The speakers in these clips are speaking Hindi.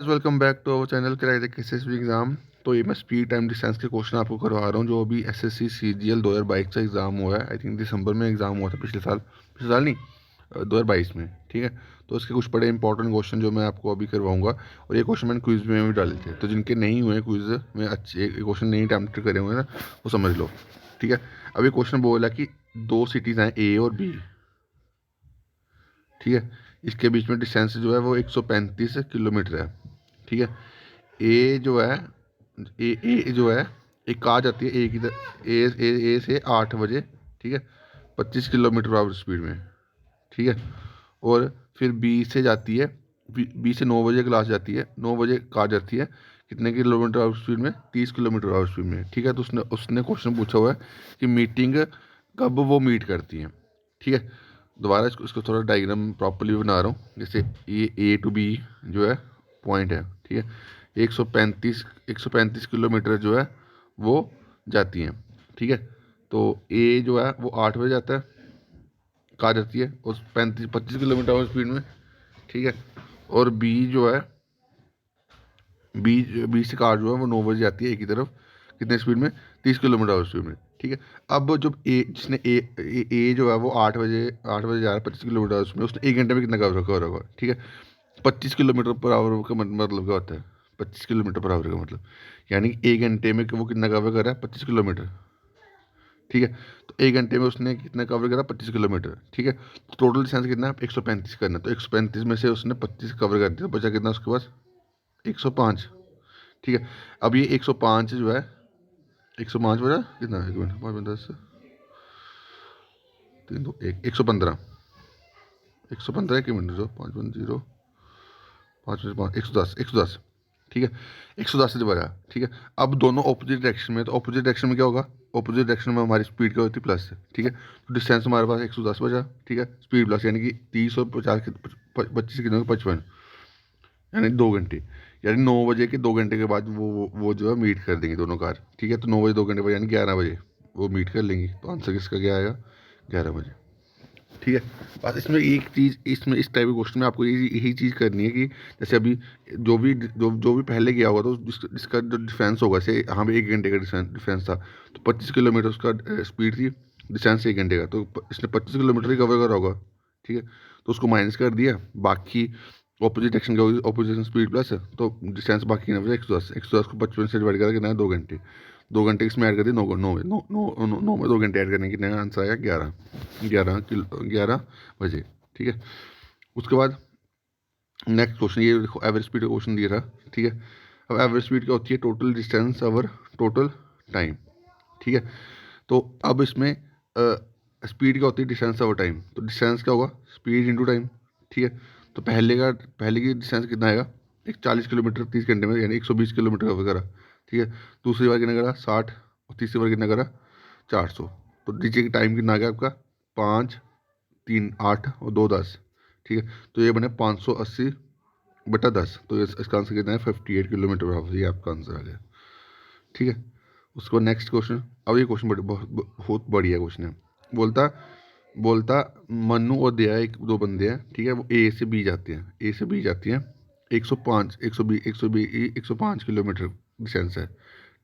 Welcome back to our channel crack the cases exam. तो ये मैं स्पीड टाइम डिस्टेंस के क्वेश्चन आपको करवा रहा हूँ जो अभी एसएससी सीजीएल 2022 का एग्ज़ाम हुआ है। आई थिंक दिसंबर में एग्ज़ाम हुआ था पिछले साल नहीं, 2022 में। ठीक है, तो इसके कुछ बड़े इंपॉर्टेंट क्वेश्चन जो मैं आपको अभी करवाऊंगा, और ये क्वेश्चन मैंने क्विज में भी डाले थे, तो जिनके नहीं हुए क्विज में अच्छे क्वेश्चन नहीं अटैम्प्ट करे हुए ना, वो समझ लो। ठीक है, अभी क्वेश्चन बोला कि दो सिटीज़ हैं ए और बी। ठीक है, इसके बीच में डिस्टेंस जो है वो 135 किलोमीटर है। ठीक है, ए जो है ए जो है, एक कार जाती है ए की ए से 8 बजे। ठीक है, 25 किलोमीटर पर आवर स्पीड में। ठीक है, और फिर बी से जाती है, बी से 9 बजे क्लास जाती है, 9 बजे कार जाती है, कितने किलोमीटर आवर स्पीड में? 30 किलोमीटर आवर स्पीड में। ठीक है, तो उसने उसने क्वेश्चन पूछा हुआ है कि मीटिंग कब वो मीट करती हैं। ठीक है, दोबारा इसको थोड़ा डायग्राम प्रॉपर्ली बना रहा हूँ। जैसे ये ए टू बी जो है पॉइंट है। ठीक है, 135 किलोमीटर जो है वो जाती हैं। ठीक है, तो ए जो है वो 8 बजे जाता है, कार जाती है उस 25 किलोमीटर आवर स्पीड में। ठीक है, और बी जो है, बी बी से कार जो है वो 9 बजे जाती है एक ही तरफ, कितने स्पीड में? 30 किलोमीटर आवर स्पीड में। ठीक है, अब जब ए जिसने ए जो है वो 8 बजे जा रहा है 25 किलोमीटर आवर स्पीड में, उसने 1 घंटे में कितना कवर होगा? ठीक है, 25 किलोमीटर पर आवर का मतलब क्या होता है? 25 किलोमीटर पर आवर का मतलब यानी कि 1 घंटे में वो कितना कवर कर रहा है? 25 किलोमीटर। ठीक है, तो 1 घंटे में उसने कितना कवर करा? 25 किलोमीटर। ठीक है, तो टोटल डिस्टेंस कितना है? 135 करना है, तो 135 में से उसने 25 कवर कर दिया, तो बचा कितना उसके पास? 105। ठीक है, अब ये 105 जो है, 105 बजा कितना? 1 मिनट, 5 10 3 2 1, 115। 115 1 मिनट, जो 5 10 5 110, 110। ठीक है, 110 से बजा। ठीक है, अब दोनों ऑपोजिट डायरेक्शन में, तो ऑपोजिट डायरेक्शन में क्या होगा? ऑपोजिट डायरेक्शन में हमारी स्पीड क्या होती है? प्लस। ठीक है, तो डिस्टेंस हमारे पास 110 बजा। ठीक है, स्पीड प्लस यानी कि 30 और 50 25 कितने? 55, यानी 2 घंटे। यानी 9 बजे के 2 घंटे के बाद वो जो है मीट कर देंगे दोनों कार। ठीक है, तो 9 बजे 2 घंटे बाद यानी 11 बजे वो मीट कर लेंगी। तो आंसर किसका क्या आएगा? 11 बजे। ठीक है, बस इसमें एक चीज़, इसमें इस टाइप के क्वेश्चन में आपको यही चीज़ करनी है कि जैसे अभी जो भी पहले गया होगा, तो जिसका जो डिफरेंस होगा, जैसे यहाँ पे 1 घंटे का डिफरेंस था, तो 25 किलोमीटर उसका स्पीड थी, डिस्टेंस 1 घंटे का, तो इसने 25 किलोमीटर ही कवर करा होगा। ठीक है, तो उसको माइनस कर दिया, बाकी ऑपोजिट एक्शन क्या होगी? ऑपोजिट स्पीड प्लस है, तो डिस्टेंस बाकी ना बचा 110। 110 को 55 से डिवाइड करके कितना है? 2 घंटे। 2 घंटे इसमें ऐड कर दिए, 9 में 2 घंटे ऐड करने की कितना आंसर आएगा? 11 बजे। ठीक है, उसके बाद नेक्स्ट क्वेश्चन, ये देखो एवरेज स्पीड का क्वेश्चन दिया था। ठीक है, अब एवरेज स्पीड क्या होती है? Total distance over total time. ठीक है, तो अब इसमें स्पीड क्या होती है? Distance over time. तो डिस्टेंस क्या होगा? Speed into time. ठीक है, तो पहले की डिस्टेंस कितना आएगा? एक 40 किलोमीटर 30 घंटे में, यानी 120 किलोमीटर कवर करा। ठीक है, दूसरी बार कितना करा? 60, और तीसरी बार कितना करा? 400। तो नीचे की टाइम कितना आ गया आपका? 5 3 8 और 2 10। ठीक है, तो ये बने 580/10। तो इसका आंसर कितना है? 58 किलोमीटर पर आवर। ये आपका आंसर आ गया। ठीक है, उसके बाद नेक्स्ट क्वेश्चन। अब ये क्वेश्चन बहुत बढ़िया क्वेश्चन है। बोलता बोलता मन्नू और दया, एक दो बंदे हैं। ठीक है, वो ए से बी जाती हैं। 105 105 किलोमीटर डिस्टेंस है।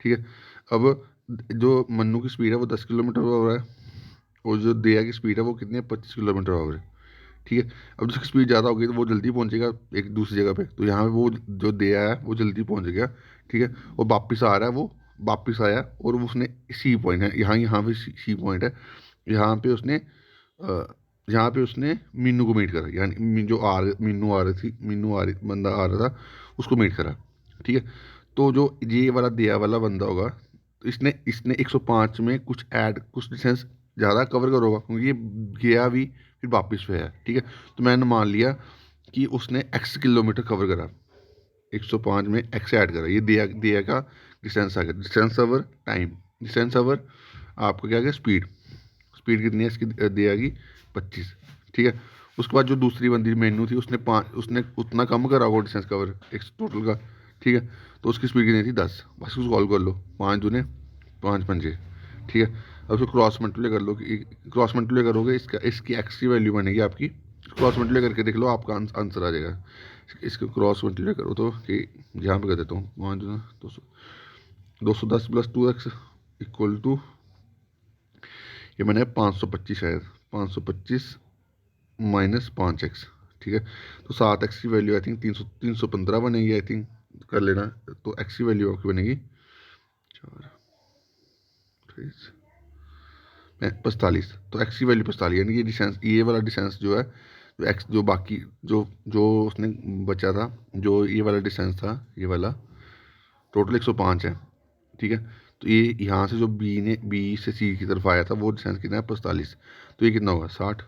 ठीक है, अब जो मन्नू की स्पीड है वो 10 किलोमीटर पर आवर है, और जो दया की स्पीड है वो कितनी है? 25 किलोमीटर आवर है। ठीक है, अब जिसकी स्पीड ज़्यादा होगी तो वो जल्दी पहुंचेगा एक दूसरी जगह पे, तो यहाँ पे वो जो दया है वो जल्दी पहुंच गया। ठीक है, और वापस आ रहा है, वो वापस आया, और उसने सी पॉइंट है यहाँ यहाँ पे सी पॉइंट है, यहाँ पे उसने यहाँ पे उसने मीनू को मीट करा, यानी मीनू आ रही बंदा आ रहा था, उसको मीट करा। ठीक है, तो जो ये वाला दया वाला बंदा होगा, तो इसने इसने 105 में कुछ डिस्टेंस ज़्यादा कवर करा होगा, क्योंकि ये गया भी फिर वापस पे है। ठीक है, तो मैंने मान लिया कि उसने एक्स किलोमीटर कवर करा, 105 में एक्स ऐड करा, ये दिया दिया का डिस्टेंस आ गया। Distance over time, distance over आपका क्या आ गया? स्पीड। स्पीड कितनी है इसकी? दिया की 25। ठीक है, उसके बाद जो दूसरी बंदी मेनू थी, उसने उतना कम करा होगा डिस्टेंस कवर एक टोटल का। ठीक है, तो उसकी स्पीड कितनी थी? 10। बस उसको कॉल कर लो, 5 दूने 5 पंजे। ठीक है, अब उसको क्रॉस मल्टीप्लाई कर लो, कि क्रॉस मल्टीप्लाई करोगे इसका इसकी एक्स की वैल्यू बनेगी आपकी क्रॉस मल्टीप्लाई करके देख लो, आपका आंसर आ जाएगा। इसको क्रॉस मल्टीप्लाई करो तो कि यहाँ पे कर देता हूँ 210 प्लस 2x इक्वल टू, ये मैंने 525 शायद 525 माइनस 5x, ठीक है। तो 7x की वैल्यू आई थिंक 315 बनेगी, आई थिंक कर लेना। तो x की वैल्यू आपकी बनेगी 45। तो x की वैल्यू 45, यानी कि डिस्टेंस, ये वाला डिस्टेंस जो है, जो x जो बाकी जो जो उसने बचा था, जो ये वाला डिस्टेंस था, ये वाला टोटल 105 है, ठीक है। तो ये यहाँ से जो बी से सी की तरफ आया था वो डिस्टेंस कितना है 45। तो ये कितना होगा 60,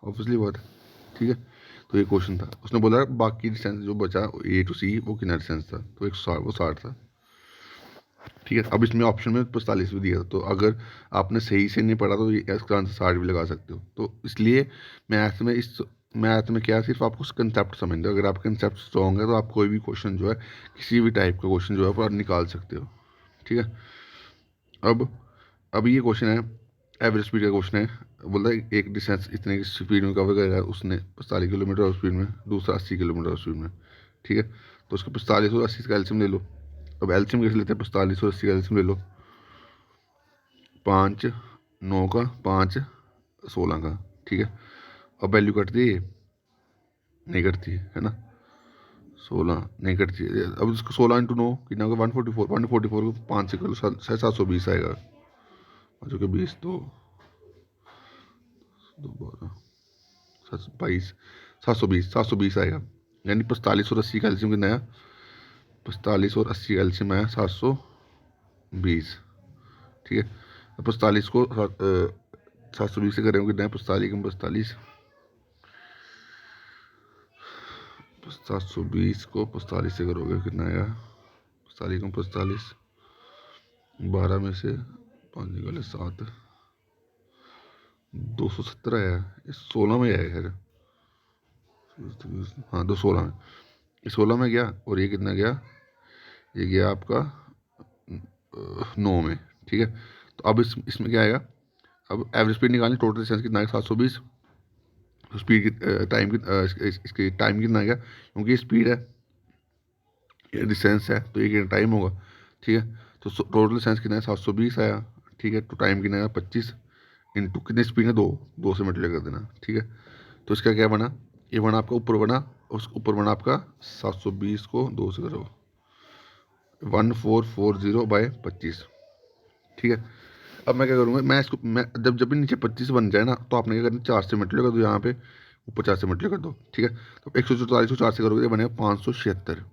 ऑब्वियसली बात है, ठीक है। तो ये क्वेश्चन था, उसने बोला बाकी डिस्टेंस जो बचा ए टू सी वो कितना डिस्टेंस था, तो 160 वो 60 था, ठीक है। अब इसमें ऑप्शन में 45 भी दिया था, तो अगर आपने सही से नहीं पढ़ा तो इसका आंसर 60 भी लगा सकते हो। तो इसलिए मैथ में क्या, सिर्फ आपको कंसेप्ट समझ दो। अगर आपका कंसेप्ट स्ट्रॉन्ग है तो आप कोई भी क्वेश्चन जो है, किसी भी टाइप का क्वेश्चन जो है वो निकाल सकते हो, ठीक है। अब ये क्वेश्चन है, एवरेज स्पीड का क्वेश्चन है। बोलता है एक डिस्टेंस इतने की स्पीड में कवर करेगा उसने 45 किलोमीटर स्पीड में, दूसरा 80 किलोमीटर स्पीड में, ठीक है। तो उसको 45 और 80 का एल्सियम ले लो। अब एल्सियम कैसे लेते हैं, 45 और 80 का एल्सियम ले लो, 5 9 का 5 16 का, ठीक है। अब वैल्यू कटती है, नहीं करती है ना, 16 नहीं करती है। अब इसको 16 इंटू 9 कितना होगा 144, 144 को 5 से करो 720 आएगा, जो कि 20 दो 12 22 720 आएगा। यानी 45 और 80 का एल्सियम कितना आया, 45 और 80 का एल्सियम आया 720, ठीक है। 45 को 720 से करेंगे कितना है, 45 कम 45, 720 को 45 से करोगे कितना आएगा, 45 कम 45, 12 में से 5 निकाले 7, 217 आया। ये 16 में आया खैर, हाँ 216 में, ये 16 में गया और ये कितना गया, ये गया आपका 9 में, ठीक है। तो अब इसमें क्या आएगा, अब एवरेज स्पीड निकालनी, टोटल डिस्टेंस कितना है 720, तो स्पीड की टाइम की इसकी टाइम कितना आ गया, क्योंकि ये स्पीड है ये डिस्टेंस है तो ये टाइम होगा, ठीक है। तो टोटल डिस्टेंस कितना है 720 आया, ठीक है। तो टाइम कितना है 25 इंटू कितनी स्पीड है 2 से मल्टीप्लाई कर देना, ठीक है। तो इसका क्या बना, ये बना आपका ऊपर बना, उस ऊपर बना आपका 720 को 2 से करो 1440/25, ठीक है। अब मैं क्या करूँगा, मैं इसको मैं जब भी नीचे 25 बन जाए ना तो आपने क्या करना 4 से मल्टीप्लाई कर दो, यहाँ पे ऊपर 4 से मल्टीप्लाई कर दो, ठीक है। तो 144 को 4 से करोगे बनेगा 576,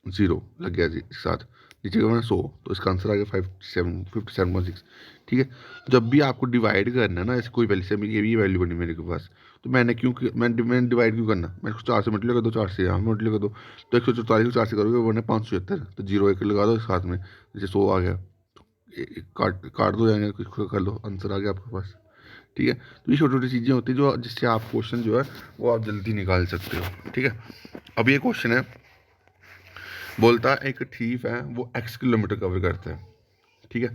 जीरो लग गया जी एक साथ, नीचे का बना 100, तो इसका आंसर आ गया 57.6, ठीक है। जब भी आपको डिवाइड करना है ना, ऐसे कोई वैल्यू से ये भी वैल्यू बनी मेरे के पास, तो मैंने डिवाइड क्यों करना, मैं इसको 4 से मल्टीप्लाई कर दो, 4 से यहाँ मल्टीप्लाई कर दो, तो 144 को 4 से करोगे वो बने 576, तो जीरो एक लगा दो साथ में, जैसे 100 आ गया, काट काट दो, जाएंगे कुछ कर लो, आंसर आ गया आपके पास, ठीक है। तो ये छोटी छोटी चीज़ें होती हैं जो जिससे आप क्वेश्चन जो है वो आप जल्दी निकाल सकते हो, ठीक है। अब ये क्वेश्चन है, बोलता है एक थीफ है वो x किलोमीटर कवर करता है, ठीक है,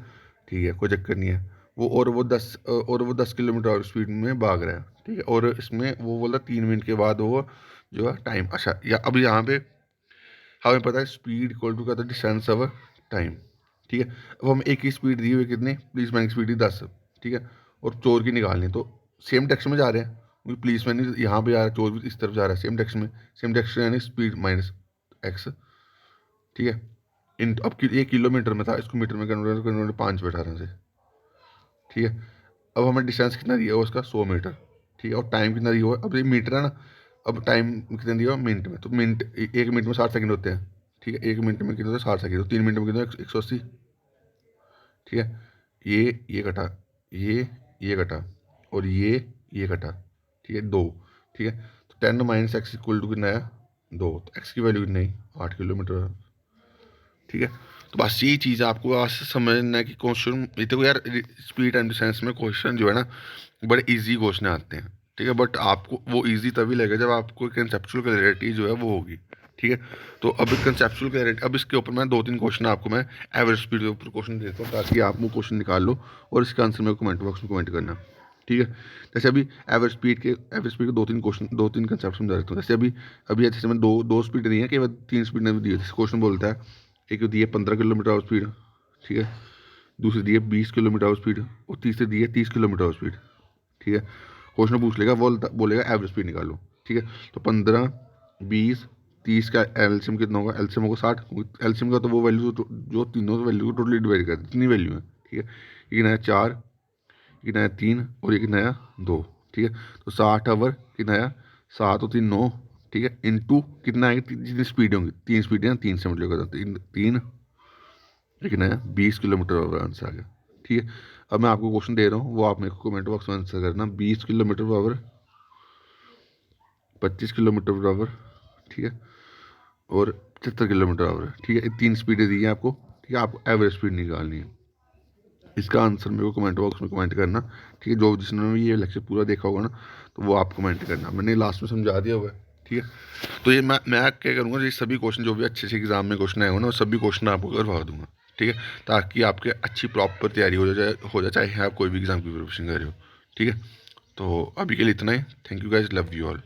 ठीक है, कोई चक्कर नहीं है। वो 10 किलोमीटर स्पीड में भाग रहा है, ठीक है। और इसमें वो बोलता 3 मिनट के बाद वो जो है टाइम, अच्छा या अब यहाँ पे हमें पता है स्पीड इक्वल टू क्या था, डिस्टेंस ऑफ टाइम, ठीक है। अब हम एक ही स्पीड दी हुई कितनी, पुलिस मैन की स्पीड थी 10, ठीक है, और चोर की निकालनी, तो सेम डायरेक्शन में जा रहे हैं, क्योंकि पुलिस मैन यहाँ पे जा रहा है, चोर भी इस तरफ जा रहा है, सेम डायरेक्शन यानी स्पीड माइनस एक्स, ठीक है। अब 1 किलोमीटर में था, इसको मीटर में कन्वर्ट कन्वर्ट 5/18 से, ठीक है। अब हमें डिस्टेंस कितना दिया हुआ उसका 100 मीटर, ठीक है। और टाइम कितना दिया हुआ, अब ये मीटर है ना, अब टाइम कितना दिया हुआ मिनट में, तो मिनट 1 मिनट में 60 सेकंड होते हैं, ठीक है। 1 मिनट में कितना होता है 60 सेकंड, तो 3 मिनट में कितना 180, ठीक है। ये कटा, ये कटा, और ये कटा, ठीक है 2, ठीक है। तो 10 माइनस एक्स इक्वल टू कितना है 2, तो एक्स की वैल्यू कितनी 8 किलोमीटर, ठीक है। तो बस यही चीज़ आपको आज से समझना है कि क्वेश्चन ये तो यार स्पीड एंड डिस्टेंस में क्वेश्चन जो है ना बड़े इजी क्वेश्चन आते हैं, ठीक है। बट आपको वो इजी तभी लगेगा जब आपको कंसेप्चुअल क्लैरिटी जो है वो होगी, ठीक है। तो अब कंसेप्चुअल क्लैरिटी, अब इसके ऊपर मैं 2-3 क्वेश्चन आपको मैं एवरेज स्पीड के ऊपर क्वेश्चन देता हूँ ताकि आप वो क्वेश्चन निकाल लो और इसका आंसर मेरे कमेंट बॉक्स में कमेंट करना। ठीक है। जैसे अभी एवरेज स्पीड के दो तीन कंसेप्ट समझा देता हूँ। जैसे अभी जैसे मैं दो स्पीड नहीं है, केवल 3 स्पीड ने भी दी है। जैसे क्वेश्चन बोलता है, एक दी है 15 किलोमीटर स्पीड, ठीक है, दूसरी दी है 20 किलोमीटर स्पीड, और तीसरी दी है 30 किलोमीटर स्पीड, ठीक है। क्वेश्चन पूछ लेगा, बोलेगा एवरेज स्पीड निकालो, ठीक है। तो 15, 20, 30 का एलसीएम कितना होगा? एलसीएम होगा 60। एलसीएम का तो वो वैल्यू जो तीनों वैल्यू को टोटली डिवाइड कर, इतनी वैल्यू है, ठीक है। ये नया 4, ये नया 3, और ये नया 2, ठीक है। तो 60 आवर कितना आया? 7 और 3 9, ठीक है, इंटू कितना आएगा? जितनी स्पीड होंगी, 3 स्पीड है, 3 से मल्टीप्लाई करता हूँ, 3, लेकिन है 20 किलोमीटर आंसर आ गया, ठीक है। अब मैं आपको क्वेश्चन दे रहा हूँ, वो आप मेरे को कमेंट बॉक्स में आंसर करना। 20 किलोमीटर, 25 किलोमीटर, ठीक है, और 75 किलोमीटर, ठीक है। 3 स्पीडें दी हैं आपको, ठीक है। आपको एवरेज स्पीड निकालनी है। इसका आंसर मेरे को कमेंट बॉक्स में कमेंट करना, ठीक है। जो जिसने ये लेक्चर पूरा देखा होगा ना, तो वो आप कमेंट करना। मैंने लास्ट में समझा दिया हुआ है, ठीक है। तो ये मैं क्या करूँगा, ये सभी क्वेश्चन जो भी अच्छे से एग्जाम में क्वेश्चन आए हो ना, वो सभी क्वेश्चन आपको करवा दूंगा, ठीक है, ताकि आपके अच्छी प्रॉपर तैयारी हो जाए चाहे आप कोई भी एग्जाम की प्रिपरेशन कर रहे हो, ठीक है। तो अभी के लिए इतना ही। Thank you guys, love you all.